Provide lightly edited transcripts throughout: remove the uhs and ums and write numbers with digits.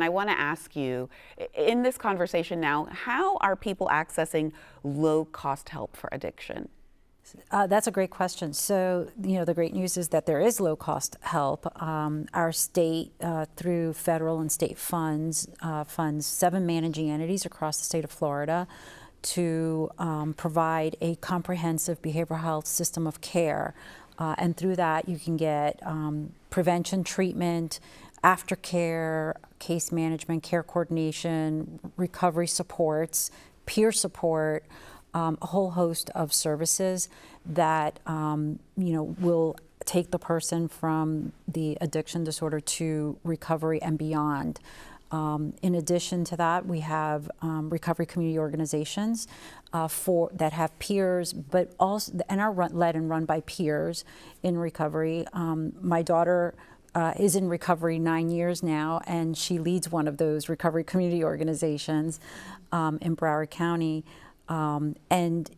I want to ask you, in this conversation now, how are people accessing low-cost help for addiction? That's a great question. So, the great news is that there is low-cost help. Our state, through federal and state funds, funds 7 managing entities across the state of Florida to provide a comprehensive behavioral health system of care. And through that, you can get prevention, treatment, aftercare, case management, care coordination, recovery supports, peer support, a whole host of services that will take the person from the addiction disorder to recovery and beyond. In addition to that, we have recovery community organizations that have peers, but also and are led and run by peers in recovery. My daughter is in recovery 9 years now, and she leads one of those recovery community organizations in Broward County. And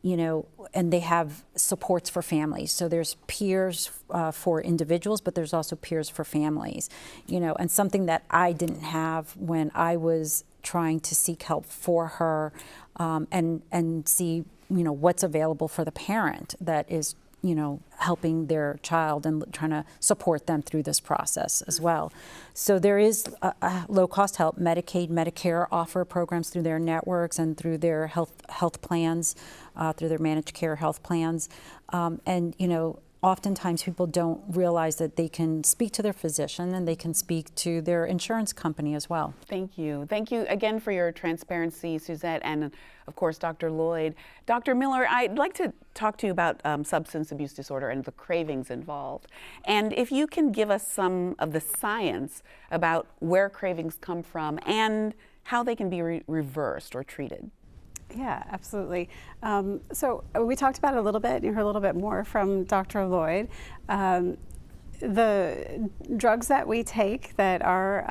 they have supports for families. So there's peers for individuals, but there's also peers for families. And something that I didn't have when I was trying to seek help for her, and see what's available for the parent that is helping their child and trying to support them through this process as well. So there is low-cost help. Medicaid, Medicare offer programs through their networks and through their health plans, through their managed care health plans. And oftentimes people don't realize that they can speak to their physician and they can speak to their insurance company as well. Thank you. Thank you again for your transparency, Suzette, and of course, Dr. Lloyd. Dr. Miller, I'd like to talk to you about substance abuse disorder and the cravings involved. And if you can give us some of the science about where cravings come from and how they can be reversed or treated. Yeah, absolutely. So we talked about it a little bit. You heard a little bit more from Dr. Lloyd. The drugs that we take that are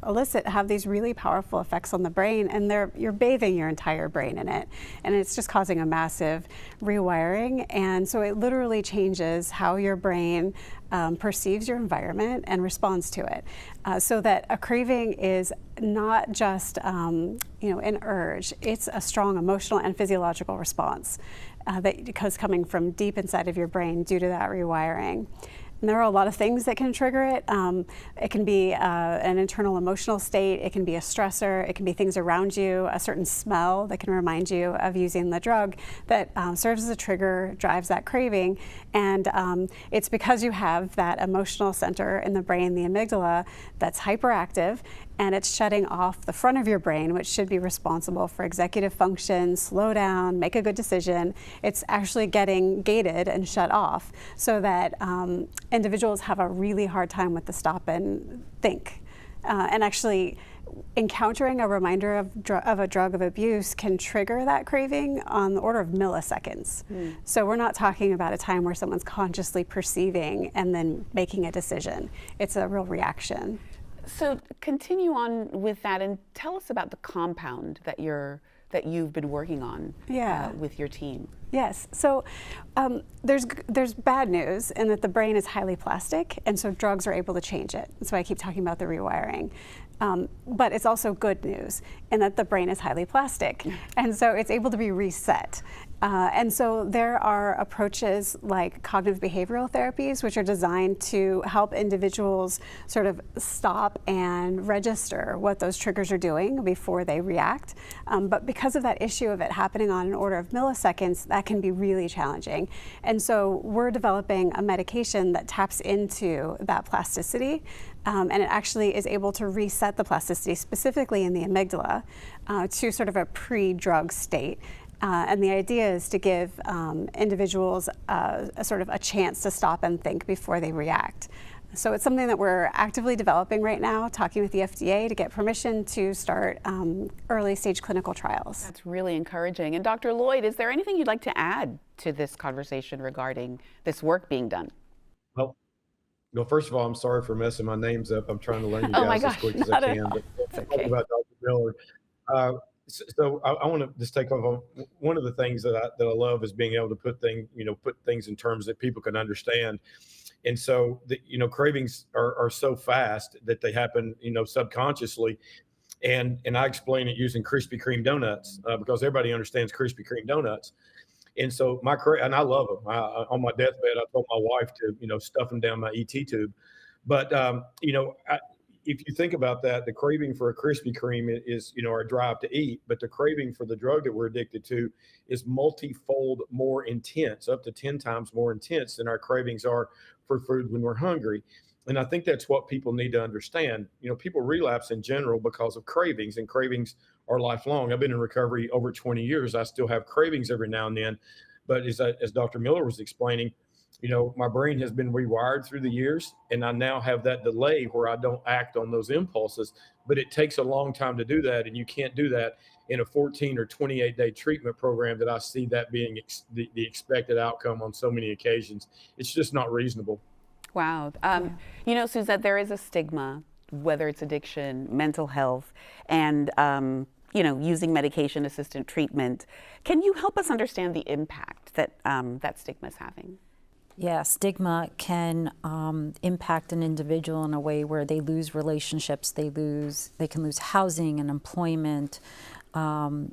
illicit have these really powerful effects on the brain, and you're bathing your entire brain in it, and it's just causing a massive rewiring. And so it literally changes how your brain perceives your environment and responds to it. So that a craving is not just an urge; it's a strong emotional and physiological response because coming from deep inside of your brain due to that rewiring. And there are a lot of things that can trigger it. It can be an internal emotional state, it can be a stressor, it can be things around you, a certain smell that can remind you of using the drug that serves as a trigger, drives that craving. And it's because you have that emotional center in the brain, the amygdala, that's hyperactive, and it's shutting off the front of your brain, which should be responsible for executive function, slow down, make a good decision. It's actually getting gated and shut off so that individuals have a really hard time with the stop and think. And actually encountering a reminder of a drug of abuse can trigger that craving on the order of milliseconds. So we're not talking about a time where someone's consciously perceiving and then making a decision. It's a real reaction. So continue on with that and tell us about the compound that you've been working on with your team. Yes, so there's bad news in that the brain is highly plastic, and so drugs are able to change it. That's why I keep talking about the rewiring. But it's also good news in that the brain is highly plastic, and so it's able to be reset. And so there are approaches like cognitive behavioral therapies, which are designed to help individuals sort of stop and register what those triggers are doing before they react. But because of that issue of it happening on an order of milliseconds, that can be really challenging. And so we're developing a medication that taps into that plasticity, and it actually is able to reset the plasticity, specifically in the amygdala, to sort of a pre-drug state. And the idea is to give individuals a sort of a chance to stop and think before they react. So it's something that we're actively developing right now, talking with the FDA to get permission to start early stage clinical trials. That's really encouraging. And Dr. Lloyd, is there anything you'd like to add to this conversation regarding this work being done? Well, first of all, I'm sorry for messing my names up. I'm trying to learn you guys as quick as I can. But okay. About Dr. Miller. So I want to just take off on one of the things that I love is being able to put things in terms that people can understand. And so cravings are so fast that they happen, subconsciously. And I explain it using Krispy Kreme donuts because everybody understands Krispy Kreme donuts. And so and I love them. On my deathbed, I told my wife to, stuff them down my ET tube. But, if you think about that, the craving for a Krispy Kreme is, our drive to eat, but the craving for the drug that we're addicted to is multifold more intense, up to 10 times more intense than our cravings are for food when we're hungry. And I think that's what people need to understand. People relapse in general because of cravings, and cravings are lifelong. I've been in recovery over 20 years. I still have cravings every now and then. But as Dr. Miller was explaining, my brain has been rewired through the years, and I now have that delay where I don't act on those impulses. But it takes a long time to do that, and you can't do that in a 14 or 28-day treatment program that I see that being the expected outcome on so many occasions. It's just not reasonable. Wow. Suzette, there is a stigma, whether it's addiction, mental health, and using medication-assisted treatment. Can you help us understand the impact that that stigma is having? Yeah, stigma can impact an individual in a way where they lose relationships, they can lose housing and employment, and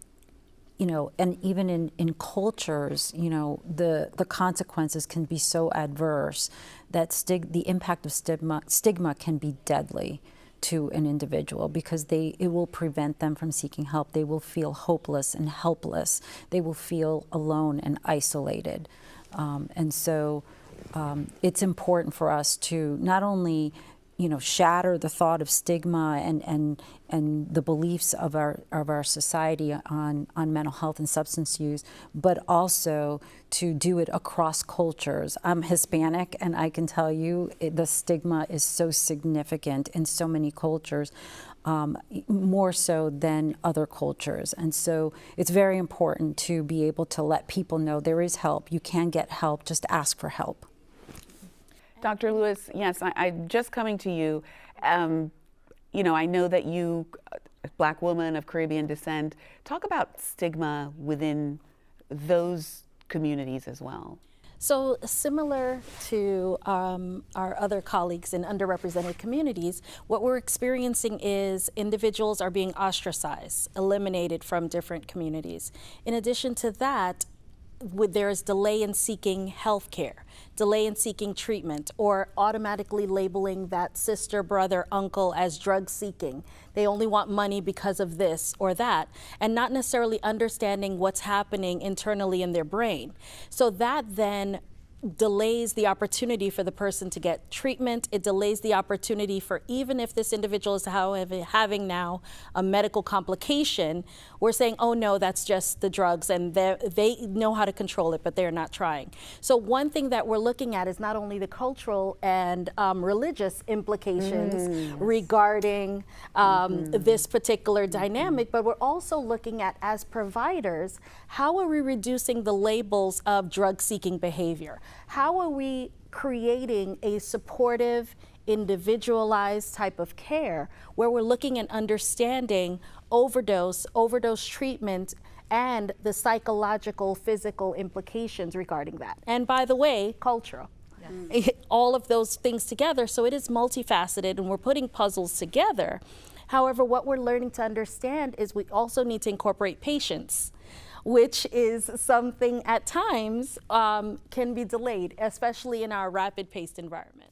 even in cultures, the consequences can be so adverse that the impact of stigma can be deadly to an individual, because it will prevent them from seeking help. They will feel hopeless and helpless. They will feel alone and isolated. And so it's important for us to not only, shatter the thought of stigma and the beliefs of our society on mental health and substance use, but also to do it across cultures. I'm Hispanic, and I can tell you the stigma is so significant in so many cultures, more so than other cultures. And so it's very important to be able to let people know there is help. You can get help, just ask for help. Dr. Lewis, yes, I'm just coming to you. I know that you, a Black woman of Caribbean descent, talk about stigma within those communities as well. So similar to our other colleagues in underrepresented communities, what we're experiencing is individuals are being ostracized, eliminated from different communities. In addition to that, there is delay in seeking health care, delay in seeking treatment, or automatically labeling that sister, brother, uncle as drug seeking. They only want money because of this or that, and not necessarily understanding what's happening internally in their brain. So that then delays the opportunity for the person to get treatment. It delays the opportunity for, even if this individual is having now a medical complication, we're saying, oh no, that's just the drugs, and they know how to control it, but they're not trying. So one thing that we're looking at is not only the cultural and religious implications regarding this particular dynamic, but we're also looking at, as providers, how are we reducing the labels of drug-seeking behavior? How are we creating a supportive, individualized type of care where we're looking and understanding overdose treatment, and the psychological, physical implications regarding that? And by the way, cultural. All of those things together. So it is multifaceted, and we're putting puzzles together. However, what we're learning to understand is we also need to incorporate patience, which is something at times can be delayed, especially in our rapid-paced environment.